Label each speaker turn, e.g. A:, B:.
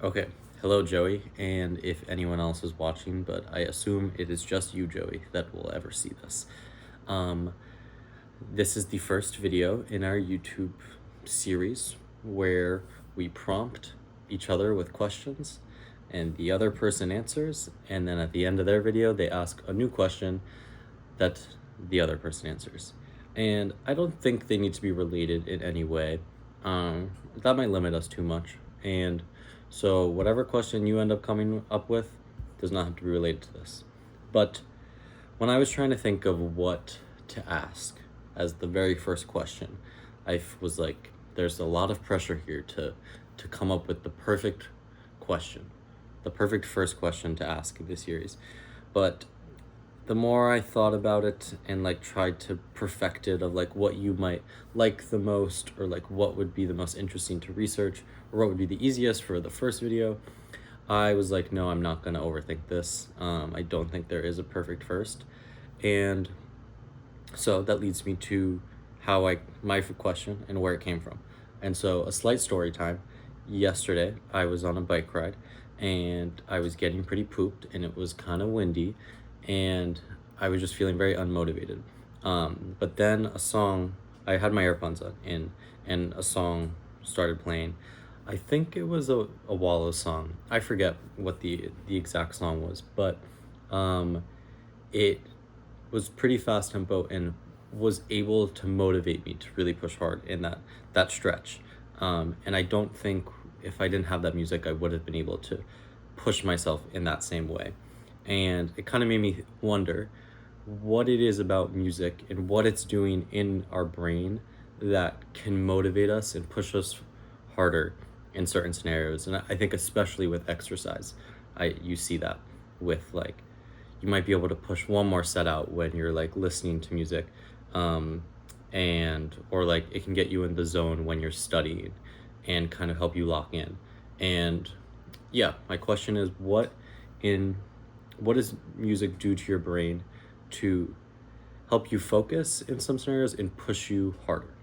A: Okay, hello Joey, and if anyone else is watching, but I assume it is just you, Joey, that will ever see this. Um, this is the first video in our YouTube series where we prompt each other with questions and the other person answers, and then at the end of their video, they ask a new question that the other person answers. And I don't think they need to be related in any way. That might limit us too much. And so, whatever question you end up coming up with does not have to be related to this. But when I was trying to think of what to ask as the very first question, was like, there's a lot of pressure here to come up with the perfect question, the perfect first question to ask in this series. But the more I thought about it and like tried to perfect it of like what you might like the most, or like what would be the most interesting to research, or what would be the easiest for the first video, I was like, no, I'm not gonna overthink this. I don't think there is a perfect first. And so that leads me to my question and where it came from. And so, a slight story time. Yesterday, I was on a bike ride and I was getting pretty pooped, and it was kind of windy, and I was just feeling very unmotivated. But then I had my earphones on in, and a song started playing. I think it was a Wallow song. I forget what the exact song was, but it was pretty fast tempo and was able to motivate me to really push hard in that stretch. And I don't think if I didn't have that music, I would have been able to push myself in that same way. And it kind of made me wonder what it is about music and what it's doing in our brain that can motivate us and push us harder in certain scenarios. And I think especially with exercise, you see that with like, you might be able to push one more set out when you're like listening to music, um, and or like it can get you in the zone when you're studying and kind of help you lock in. And yeah, my question is, in what does music do to your brain to help you focus in some scenarios and push you harder?